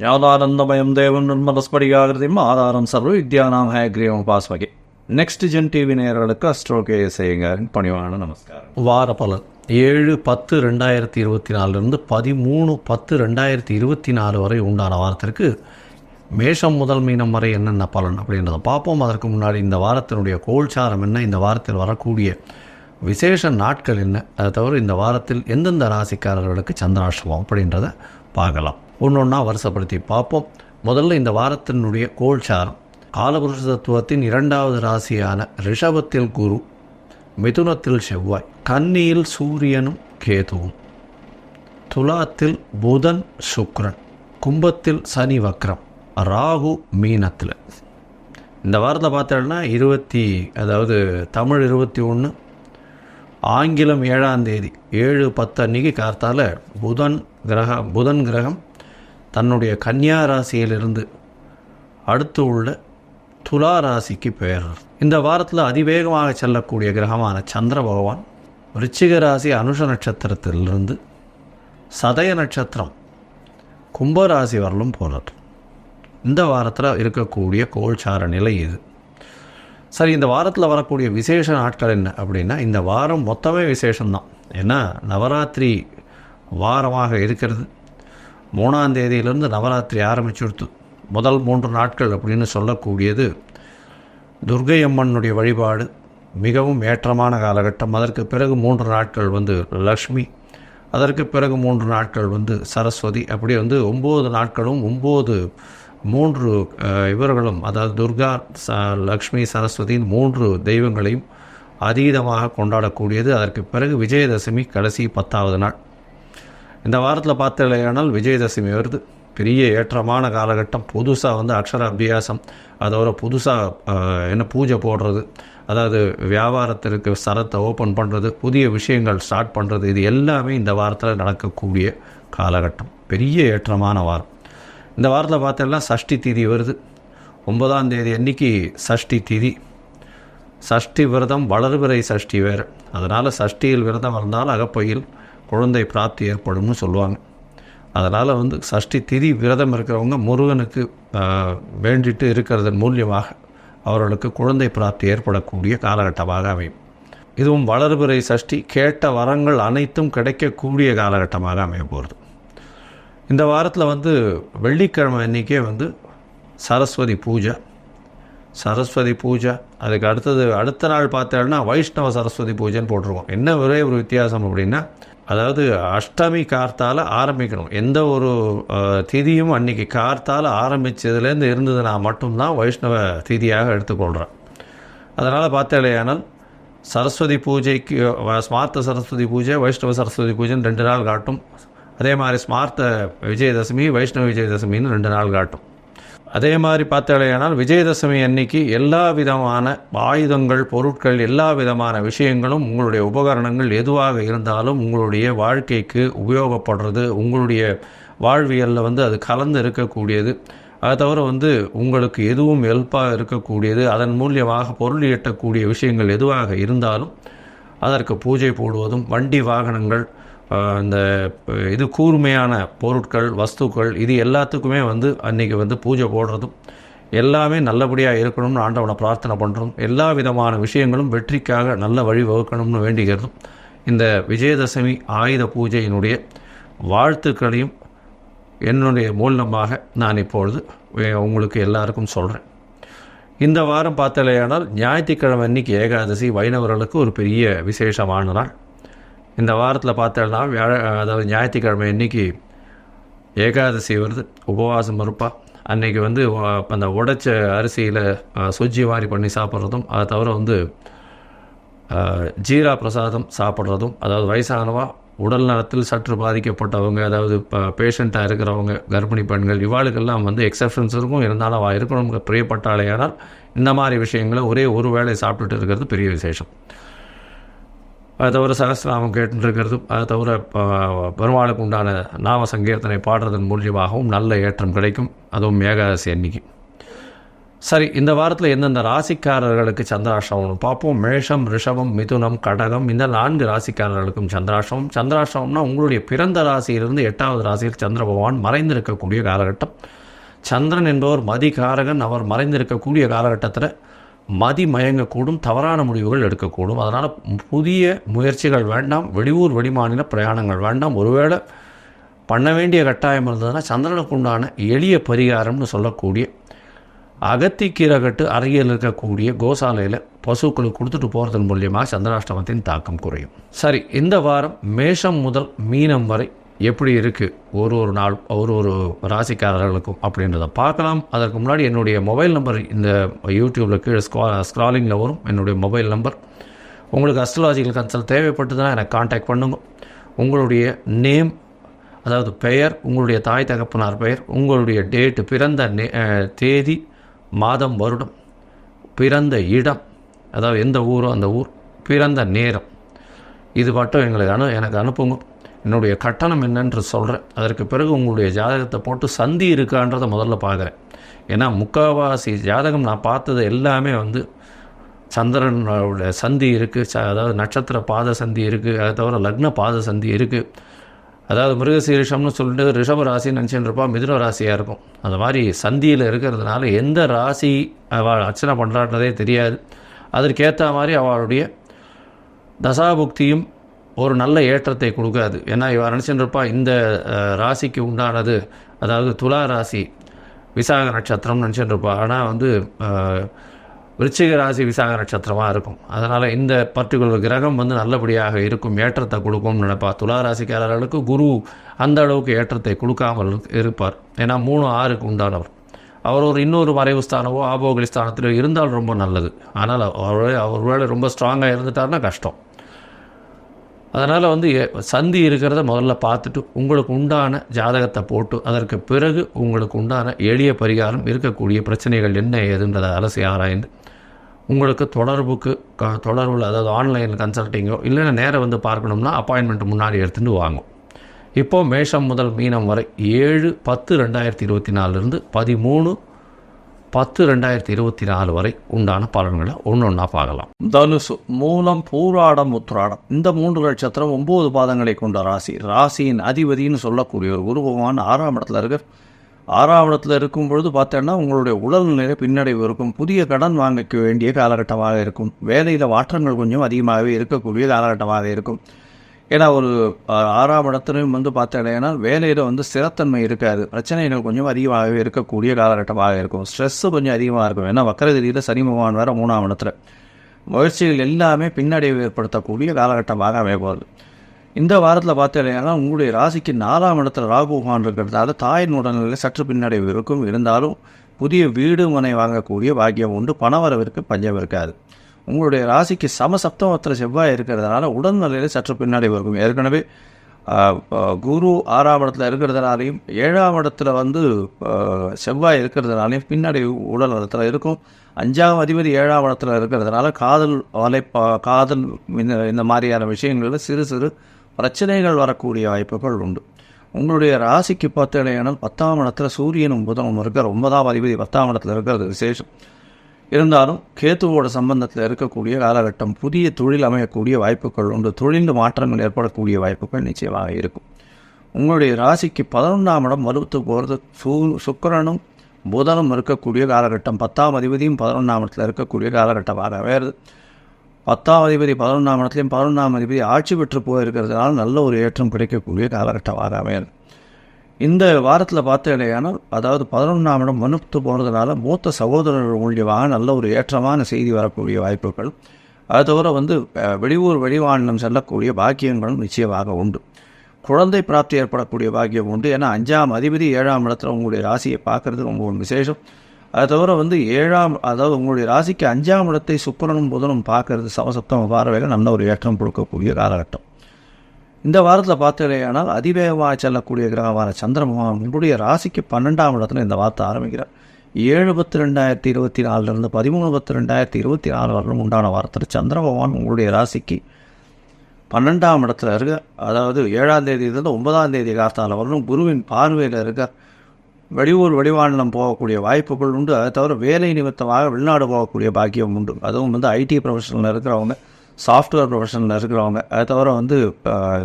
ஞானானந்தமயம் தேவன் நிர்மலஸ்படிகாகிருதியும் ஆதாரம் சர்வ வித்யானாம் ஹயக்ரீவம் உபாஸ்மகே. நெக்ஸ்ட் ஜென் டிவி நேயர்களுக்கு அஸ்ட்ரோகே செய்யுங்காரின் பணிவான நமஸ்காரம். வார பலன் 7/10/2024 13/10/2024 வரை உண்டான வாரத்திற்கு மேஷம் முதல் மீனம் வரை என்னென்ன பலன் அப்படின்றத பார்ப்போம். அதற்கு முன்னாடி இந்த வாரத்தினுடைய கோல்சாரம் என்ன, இந்த வாரத்தில் வரக்கூடிய விசேஷ நாட்கள் என்ன, அதை தவிர இந்த வாரத்தில் எந்தெந்த ராசிக்காரர்களுக்கு சந்திராஷ்டமம் அப்படின்றத பார்க்கலாம். ஒன்றொன்னா வருஷப்படுத்தி பார்ப்போம். முதல்ல இந்த வாரத்தினுடைய கோல்சாரம். காலபுருஷ தத்துவத்தின் 2வது ராசியான ரிஷபத்தில் குரு, மிதுனத்தில் செவ்வாய், கன்னியில் சூரியனும் கேதுவும், துலாத்தில் புதன் சுக்கிரன், கும்பத்தில் சனி வக்ரம், ராகு மீனத்தில். இந்த வாரத்தில் பார்த்தோம்னா தமிழ் 21, ஆங்கிலம் 7ஆம் தேதி 7/10 அன்றைக்கி கார்த்தால புதன் கிரகம் தன்னுடைய கன்னியா ராசியிலிருந்து அடுத்து உள்ள துலா ராசிக்கு பெயர்றார். இந்த வாரத்தில் அதிவேகமாக செல்லக்கூடிய கிரகமான சந்திர பகவான் விருச்சிக ராசி அனுஷ நட்சத்திரத்திலிருந்து சதய நட்சத்திரம் கும்பராசி வரலும் போகிறார். இந்த வாரத்தில் இருக்கக்கூடிய கோல்சார நிலை இது. சரி, இந்த வாரத்தில் வரக்கூடிய விசேஷ நாட்கள் என்ன அப்படின்னா, இந்த வாரம் மொத்தமே விசேஷம்தான். ஏன்னா நவராத்திரி வாரமாக இருக்கிறது. 3ஆம் தேதியிலிருந்து நவராத்திரி ஆரம்பிச்சுடுத்து. முதல் 3 நாட்கள் அப்படின்னு சொல்லக்கூடியது துர்க்கை அம்மனுடைய வழிபாடு, மிகவும் ஏற்றமான காலகட்டம். அதற்கு பிறகு 3 நாட்கள் லக்ஷ்மி, அதற்கு பிறகு 3 நாட்கள் சரஸ்வதி. அப்படி 9 நாட்களும் 3 இவர்களும், அதாவது துர்கா, லக்ஷ்மி, சரஸ்வதியின் 3 தெய்வங்களையும் அதீதமாக கொண்டாடக்கூடியது. அதற்கு பிறகு விஜயதசமி கடைசி 10ஆவது நாள். இந்த வாரத்தில் பார்த்தலையானால் விஜயதசமி வருது. பெரிய ஏற்றமான காலகட்டம். புதுசாக அக்ஷர அபியாசம், அதோட புதுசாக பூஜை போடுறது, அதாவது வியாபாரத்திற்கு சரத்தை ஓப்பன் பண்ணுறது, புதிய விஷயங்கள் ஸ்டார்ட் பண்ணுறது, இது எல்லாமே இந்த வாரத்தில் நடக்கக்கூடிய காலகட்டம். பெரிய ஏற்றமான வாரம். இந்த வாரத்தில் பார்த்தோம்னா சஷ்டி திதி வருது. 9ஆம் தேதி அன்றைக்கி சஷ்டி திதி. சஷ்டி விரதம் வளர்பிறை சஷ்டி வேறு. அதனால் சஷ்டியில் விரதம் இருந்தால் அகப்பையில் குழந்தை பிராப்தி ஏற்படும்னு சொல்லுவாங்க. அதனால் சஷ்டி திதி விரதம் இருக்கிறவங்க முருகனுக்கு வேண்டிட்டு இருக்கிறதன் மூலியமாக அவர்களுக்கு குழந்தை பிராப்தி ஏற்படக்கூடிய காலகட்டமாக அமையும். இதுவும் வளர்பிறை சஷ்டி, கேட்ட வரங்கள் அனைத்தும் கிடைக்கக்கூடிய காலகட்டமாக அமைய போகிறது. இந்த வாரத்தில் வெள்ளிக்கிழமை அன்றைக்கே சரஸ்வதி பூஜை. அதுக்கு அடுத்த நாள் பார்த்தோம்னா வைஷ்ணவ சரஸ்வதி பூஜைன்னு போட்டிருக்கோம். என்ன ஒரே ஒரு வித்தியாசம் அப்படின்னா, அதாவது அஷ்டமி கார்த்தால் ஆரம்பிக்கணும். எந்த ஒரு திதியும் அன்றைக்கி கார்த்தால் ஆரம்பித்ததுலேருந்து இருந்ததுனா மட்டும்தான் வைஷ்ணவ திதியாக எடுத்துக்கொள்கிறேன். அதனால் பார்த்தேலையானால் சரஸ்வதி பூஜைக்கு ஸ்மார்த்த சரஸ்வதி பூஜை, வைஷ்ணவ சரஸ்வதி பூஜைன்னு 2 நாள் காட்டும். அதே மாதிரி ஸ்மார்த்த விஜயதசமி, வைஷ்ணவ விஜயதசமின்னு 2 நாள் காட்டும். அதே மாதிரி பார்த்தேலையானால் விஜயதசமி அன்னைக்கு எல்லா விதமான ஆயுதங்கள், பொருட்கள், எல்லா விதமான விஷயங்களும், உங்களுடைய உபகரணங்கள் எதுவாக இருந்தாலும் உங்களுடைய வாழ்க்கைக்கு உபயோகப்படுறது, உங்களுடைய வாழ்வியலில் அது கலந்து இருக்கக்கூடியது. அதை தவிர உங்களுக்கு எதுவும் ஹெல்ப்பாக இருக்கக்கூடியது, அதன் மூலியமாக பொருள் ஈட்டக்கூடிய விஷயங்கள் எதுவாக இருந்தாலும் அதற்கு பூஜை போடுவதும், வண்டி வாகனங்கள், இந்த கூர்மையான பொருட்கள், வஸ்துக்கள், இது எல்லாத்துக்குமே அன்றைக்கி பூஜை போடுறதும் எல்லாமே நல்லபடியாக இருக்கணும்னு ஆண்டவனை பிரார்த்தனை பண்ணுறதும், எல்லா விதமான விஷயங்களும் வெற்றிக்காக நல்ல வழி வகுக்கணும்னு வேண்டிக்கிறதும், இந்த விஜயதசமி ஆயுத பூஜையினுடைய வாழ்த்துக்களையும் என்னுடைய மூலமாக நான் இப்பொழுது உங்களுக்கு எல்லாருக்கும் சொல்கிறேன். இந்த வாரம் பார்த்தலையானால் ஞாயிற்றுக்கிழமை அன்றைக்கி ஏகாதசி வைணவர்களுக்கு ஒரு பெரிய விசேஷமான நாள். இந்த வாரத்தில் பார்த்தோம்னா அதாவது ஞாயிற்றுக்கிழமை அன்றைக்கி ஏகாதசி வருது. உபவாசம் இருப்பா. அன்றைக்கி அந்த உடைச்ச அரிசியில் சுஜ்ஜி மாதிரி பண்ணி சாப்பிட்றதும், அதை தவிர ஜீரா பிரசாதம் சாப்பிட்றதும், அதாவது வயசானவா, உடல் நலத்தில் சற்று பாதிக்கப்பட்டவங்க, அதாவது பேஷண்ட்டாக இருக்கிறவங்க, கர்ப்பிணி பெண்கள், இவாளுக்கெல்லாம் எக்ஸப்ஷன்ஸ் இருக்கும். இருந்தாலும் அவள் இருக்கணும் பிரியப்பட்டாலேயானால் இந்த மாதிரி விஷயங்களை ஒரே ஒரு வேளை சாப்பிட்டுட்டு இருக்கிறது பெரிய விசேஷம். அதை தவிர சகஸ்ரநாமம் கேட்டுருக்கிறதும், அதை தவிர பெருமாளுக்கு உண்டான நாம சங்கீர்த்தனை பாடுறதன் மூலியமாகவும் நல்ல ஏற்றம் கிடைக்கும். அதுவும் ஏகாதசி அன்னைக்கு. சரி, இந்த வாரத்தில் எந்தெந்த ராசிக்காரர்களுக்கு சந்திராஷ்டமம் பார்ப்போம். மேஷம், ரிஷபம், மிதுனம், கடகம், இந்த 4 ராசிக்காரர்களுக்கும் சந்திராஷ்டமம். சந்திராஷ்டமம்னா உங்களுடைய பிறந்த ராசியிலிருந்து 8வது ராசியில் சந்திர பகவான் மறைந்திருக்கக்கூடிய காலகட்டம். சந்திரன் என்பவர் மதிகாரகன். அவர் மறைந்திருக்கக்கூடிய காலகட்டத்தில் மதி மயங்கக்கூடும், தவறான முடிவுகள் எடுக்கக்கூடும். அதனால் புதிய முயற்சிகள் வேண்டாம், வெளியூர் வெளிமாநில பிரயாணங்கள் வேண்டாம். ஒருவேளை பண்ண வேண்டிய கட்டாயம் இருந்ததுன்னா சந்திரனுக்கு உண்டான எளிய பரிகாரம்னு சொல்லக்கூடிய அகத்திக்கீரை கட்டு அருகில் இருக்கக்கூடிய கோசாலையில் பசுக்களுக்கு கொடுத்துட்டு போகிறதன் மூலியமாக சந்திராஷ்டமத்தின் தாக்கம் குறையும். சரி, இந்த வாரம் மேஷம் முதல் மீனம் வரை எப்படி இருக்குது ஒரு நாள் ஒரு ராசிக்காரர்களுக்கும் அப்படின்றத பார்க்கலாம். அதற்கு முன்னாடி என்னுடைய மொபைல் நம்பர் இந்த யூடியூப்பில் கீழே ஸ்க்ராலிங்கில் வரும். என்னுடைய மொபைல் நம்பர். உங்களுக்கு அஸ்ட்ராலஜிக்கல் கன்சல்ட் தேவைப்பட்டதுன்னா எனக்கு காண்டாக்ட் பண்ணுங்க. உங்களுடைய நேம், அதாவது பெயர், உங்களுடைய தாய் தகப்பனார் பெயர், உங்களுடைய டேட்டு, பிறந்த தேதி, மாதம், வருடம், பிறந்த இடம், அதாவது எந்த ஊரோ அந்த ஊர், பிறந்த நேரம், இது மட்டும் எனக்கு அனுப்புங்க. என்னுடைய கட்டணம் என்னன்று சொல்கிறேன். அதற்கு பிறகு உங்களுடைய ஜாதகத்தை போட்டு சந்தி இருக்கான்றதை முதல்ல பார்க்குறேன். ஏன்னா முக்கால்வாசி ஜாதகம் நான் பார்த்தது எல்லாமே சந்திரனோட சந்தி இருக்குது, அதாவது நட்சத்திர பாத சந்தி இருக்குது, அதை தவிர லக்ன பாத சந்தி இருக்குது. அதாவது மிருகசீரிஷம்னு சொல்லிட்டு ரிஷப ராசின்னு நினச்சின்னு இருப்பா, மிதுன ராசியாக இருக்கும். அந்த மாதிரி சந்தியில் இருக்கிறதுனால எந்த ராசி அவள் அர்ச்சனை பண்ணுறான்றதே தெரியாது. அதற்கேற்ற மாதிரி அவளுடைய தசாபுக்தியும் ஒரு நல்ல ஏற்றத்தை கொடுக்காது. ஏன்னா இவள் நினச்சின்னு இருப்பா இந்த ராசிக்கு உண்டானது, அதாவது துலா ராசி விசாக நட்சத்திரம்னு நினச்சிட்டு இருப்பா. ஆனால் விருச்சிக ராசி விசாக நட்சத்திரமாக இருக்கும். அதனால் இந்த பர்டிகுலர் கிரகம் நல்லபடியாக இருக்கும், ஏற்றத்தை கொடுக்கும்னு நினைப்பா. துலா ராசிக்காரர்களுக்கு குரு அந்த அளவுக்கு ஏற்றத்தை கொடுக்காமல் இருப்பார். ஏன்னா 3, 6க்கு உண்டானவர். அவர் இன்னொரு மறைவு ஸ்தானமோ ஆபோகலி ஸ்தானத்திலோ இருந்தால் ரொம்ப நல்லது. ஆனால் அவர் வேலை ரொம்ப ஸ்ட்ராங்காக இருந்துட்டார்னா கஷ்டம். அதனால் சந்தி இருக்கிறத முதல்ல பார்த்துட்டு உங்களுக்கு உண்டான ஜாதகத்தை போட்டு அதற்கு பிறகு உங்களுக்கு உண்டான எளிய பரிகாரம், இருக்கக்கூடிய பிரச்சனைகள் என்ன ஏதுன்றதை அலசி ஆராய்ந்து உங்களுக்கு தொடர்பில், அதாவது ஆன்லைன் கன்சல்ட்டிங்கோ இல்லைன்னா நேரம் பார்க்கணும்னா அப்பாயின்மெண்ட் முன்னாடி எடுத்துகிட்டு வாங்கும். இப்போது மேஷம் முதல் மீனம் வரை 7/10/2024 13/10/2024 வரை உண்டான பலன்களை ஒன்றா பார்க்கலாம். தனுசு, மூலம், பூராடம், உத்திராடம், இந்த 3 நட்சத்திரம் 9 பாதங்களை கொண்ட ராசி. ராசியின் அதிபதினு சொல்லக்கூடிய ஒரு குரு பகவான் 6ஆம் இடத்துல இருக்கு. 6ஆம் இடத்துல இருக்கும் பொழுது பார்த்தோன்னா உங்களுடைய உடல்நிலை பின்னடைவு இருக்கும். புதிய கடன் வாங்கிக்க வேண்டிய காலகட்டமாக இருக்கும். வேலையில் மாற்றங்கள் கொஞ்சம் அதிகமாகவே இருக்கக்கூடிய காலகட்டமாக இருக்கும். ஏன்னா ஒரு 6ஆம் இடத்துலையும் பார்த்தோன்னா வேலையில் ஸ்திரத்தன்மை இருக்காது. பிரச்சனைகள் கொஞ்சம் அதிகமாகவே இருக்கக்கூடிய காலகட்டமாக இருக்கும். ஸ்ட்ரெஸ்ஸு கொஞ்சம் அதிகமாக இருக்கும். ஏன்னா வக்கரகதியில் சனி பகவான் வேறு 3ஆம் இடத்துல. முயற்சிகள் எல்லாமே பின்னடைவு ஏற்படுத்தக்கூடிய காலகட்டமாக அமைப்பது. இந்த வாரத்தில் பார்த்தோன்னா உங்களுடைய ராசிக்கு 4ஆம் இடத்துல ராகு பகவான் இருக்கிறதால தாயின் உடல்நிலை சற்று பின்னடைவு இருக்கும். இருந்தாலும் புதிய வீடு மனை வாங்கக்கூடிய பாக்கியம் உண்டு. பணவரவிற்கு பஞ்சம் இருக்காது. உங்களுடைய ராசிக்கு சமசப்தமத்தில் செவ்வாய் இருக்கிறதுனால உடல்நிலையில் சற்று பின்னாடி இருக்கும். ஏற்கனவே குரு 6ஆம் இடத்துல இருக்கிறதுனாலையும் 7ஆம் இடத்துல செவ்வாய் இருக்கிறதுனாலையும் பின்னாடி உடல் நலத்தில் இருக்கும். 5ஆம் அதிபதி 7ஆம் இடத்துல இருக்கிறதுனால காதல் இந்த மாதிரியான விஷயங்களில் சிறு சிறு பிரச்சனைகள் வரக்கூடிய வாய்ப்புகள் உண்டு. உங்களுடைய ராசிக்கு பார்த்தீங்கன்னா 10ஆம் இடத்துல சூரியனும் புதனும் இருக்கிற 9ஆம் அதிபதி 10ஆம் இடத்துல இருக்கிறது விசேஷம். இருந்தாலும் கேத்துவோட சம்பந்தத்தில் இருக்கக்கூடிய காலகட்டம். புதிய தொழில் அமையக்கூடிய வாய்ப்புகள் உண்டு. தொழில் மாற்றங்கள் ஏற்படக்கூடிய வாய்ப்புகள் நிச்சயமாக இருக்கும். உங்களுடைய ராசிக்கு 11ஆம் இடம் வலுத்து போகிறது. சுக்கிரனும் புதனும் இருக்கக்கூடிய காலகட்டம். 10ஆம் அதிபதியும் 11ஆம் இடத்துல இருக்கக்கூடிய காலகட்டமாக வேறு. 10ஆம் அதிபதி 11ஆம் இடத்துலையும் 11ஆம் அதிபதி ஆட்சி பெற்று போயிருக்கிறதுனால நல்ல ஒரு ஏற்றம் கிடைக்கக்கூடிய காலகட்டமாக அமையாது. இந்த வாரத்தில் பார்த்தீங்கன்னா அதாவது 11ஆம் இடம் வலுத்து போகிறதுனால மூத்த சகோதரர்கள் மூலியமாக நல்ல ஒரு ஏற்றமான செய்தி வரக்கூடிய வாய்ப்புகள். அது தவிர வெளியூர் வெளிமாநிலம் செல்லக்கூடிய பாக்கியங்களும் நிச்சயமாக உண்டு. குழந்தை பிராப்தி ஏற்படக்கூடிய பாக்கியம் உண்டு. ஏன்னா 5ஆம் அதிபதி 7ஆம் இடத்துல உங்களுடைய ராசியை பார்க்குறது ரொம்ப விசேஷம். அது தவிர அதாவது உங்களுடைய ராசிக்கு 5ஆம் இடத்தை சுக்கிரனும் புதனும் பார்க்கறது சமசப்தம பார்வையில் நல்ல ஒரு ஏற்றம் கொடுக்கக்கூடிய காலகட்டம். இந்த வாரத்தில் பார்த்தீங்கன்னா அதிவேகமாக செல்லக்கூடிய கிரகமான சந்திர பகவான் உங்களுடைய ராசிக்கு 12ஆம் இடத்துல இந்த வாரத்தை ஆரம்பிக்கிறார். 7/10/2024 13/10/2024 வரலும் உண்டான வாரத்தில் சந்திர பகவான் உங்களுடைய ராசிக்கு 12ஆம் இடத்துல இருக்க, அதாவது 7ஆம் தேதியிலிருந்து 9ஆம் தேதி காலத்தால் வரலும் குருவின் பார்வையில் இருக்க. வெளியூர் வெளிமாநிலம் போகக்கூடிய வாய்ப்புகள் உண்டு. அதை தவிர வேலை நிமித்தமாக வெளிநாடு போகக்கூடிய பாக்கியம் உண்டு. அதுவும் வந்து ஐடி ப்ரொஃபஷனில் இருக்கிறவங்க, சாஃப்ட்வேர் ப்ரொஃபஷனில் இருக்கிறவங்க, அதை தவிர வந்து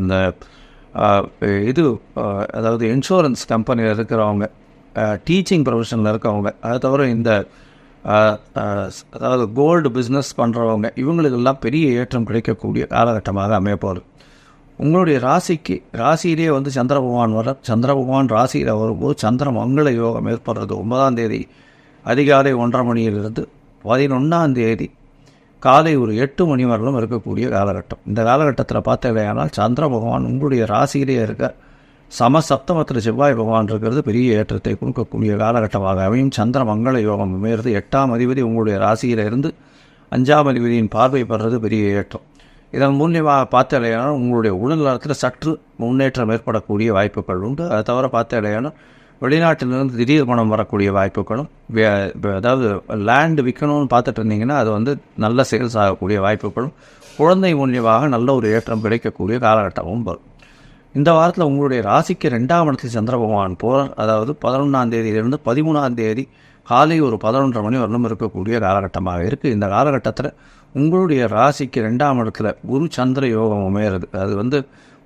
இந்த அதாவது இன்சூரன்ஸ் கம்பெனியில் இருக்கிறவங்க, டீச்சிங் ப்ரொஃபஷனில் இருக்கவங்க, அதை தவிர இந்த அதாவது கோல்டு பிஸ்னஸ் பண்ணுறவங்க, இவங்களுக்கெல்லாம் பெரிய ஏற்றம் கிடைக்கக்கூடிய காலகட்டமாக அமையப்போகுது. உங்களுடைய ராசியிலேயே வந்து சந்திர பகவான் ராசியில் வரும்போது சந்திர மங்கள யோகம் ஏற்படுறது 9ஆம் தேதி அதிகாலை 1:30 மணியிலிருந்து 11ஆம் தேதி காலை ஒரு 8 மணி வரலும் இருக்கக்கூடிய காலகட்டம். இந்த காலகட்டத்தில் பார்த்தீங்கன்னா சந்திர பகவான் உங்களுடைய ராசியிலேயே இருக்க சப்தமத்தில் செவ்வாய் பகவான் இருக்கிறது பெரிய ஏற்றத்தை கொடுக்கக்கூடிய காலகட்டமாக அமையும். சந்திர மங்கள யோகம் அமைகிறது. 8ஆம் அதிபதி உங்களுடைய ராசியில் இருந்து 5ஆம் அதிபதியின் பார்வை பெறுறது பெரிய ஏற்றம். இதன் மூலியமாக பார்த்தலையான உங்களுடைய உடல் நலத்தில் சற்று முன்னேற்றம் ஏற்படக்கூடிய வாய்ப்புகள் உண்டு. அதை தவிர பார்த்தலையான வெளிநாட்டிலிருந்து திடீர் பணம் வரக்கூடிய வாய்ப்புகளும், அதாவது லேண்டு விற்கணும்னு பார்த்துட்டு இருந்தீங்கன்னா அது வந்து நல்ல சேல்ஸ் ஆகக்கூடிய வாய்ப்புகளும், குழந்தை மூலியமாக நல்ல ஒரு ஏற்றம் கிடைக்கக்கூடிய காலகட்டமும் வரும். இந்த வாரத்தில் உங்களுடைய ராசிக்கு 2ஆம் இடத்தில் சந்திர பகவான் போகிறார். அதாவது 11ஆம் தேதியிலிருந்து 13ஆம் தேதி காலை ஒரு 11:30 மணி வரலும் இருக்கக்கூடிய காலகட்டமாக இருக்குது. இந்த காலகட்டத்தில் உங்களுடைய ராசிக்கு 2ஆம் இடத்துல குரு சந்திர யோகம் அமையிறது. அது வந்து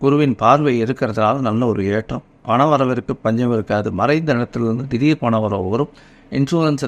குருவின் பார்வை இருக்கிறதுனால நல்ல ஒரு ஏற்றம். பண வரவிற்கு பஞ்சம் இருக்காது. மறைந்த இடத்துலேருந்து திடீர் பண வரவு வரும். இன்சூரன்ஸ்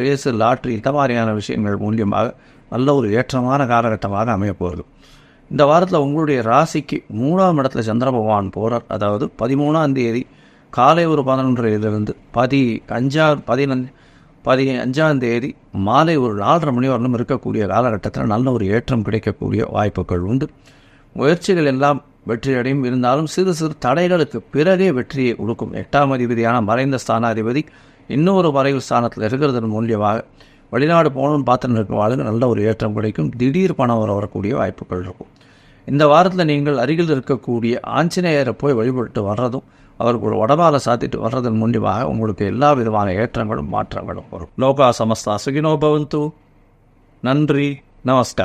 ரேஸு லாட்ரி இந்த மாதிரியான விஷயங்கள் மூலியமாக நல்ல ஒரு ஏற்றமான காலகட்டமாக அமையப்போகுது. இந்த வாரத்தில் உங்களுடைய ராசிக்கு 3ஆம் இடத்துல சந்திர பகவான் போகிறார். அதாவது 13ஆம் தேதி காலை ஒரு 11:30 15ஆம் தேதி மாலை ஒரு 4:30 மணி வரலும் இருக்கக்கூடிய காலகட்டத்தில் நல்ல ஒரு ஏற்றம் கிடைக்கக்கூடிய வாய்ப்புகள் உண்டு. முயற்சிகள் எல்லாம் வெற்றியடையும். இருந்தாலும் சிறு சிறு தடைகளுக்கு பிறகே வெற்றியை கொடுக்கும். 8ஆம் அதிபதியான மறைந்த ஸ்தானாதிபதி இன்னொரு மறைவு ஸ்தானத்தில் இருக்கிறதன் மூலியமாக வெளிநாடு போகணும்னு பார்த்துன்னு இருக்கிறவாளுக்கு நல்ல ஒரு ஏற்றம் கிடைக்கும். திடீர் பணம் வரக்கூடிய வாய்ப்புகள் இருக்கும். இந்த வாரத்தில் நீங்கள் அருகில் இருக்கக்கூடிய ஆஞ்சநேயரை போய் வழிபட்டு வர்றதும், அவருக்கு ஒரு உடபால சாத்திட்டு வர்றதன் மூலியமாக உங்களுக்கு எல்லா விதமான ஏற்றங்களும் மாற்றங்களும் வரும். லோகா சமஸ்தா சுகினோ பவந்து. நன்றி, நமஸ்கார்.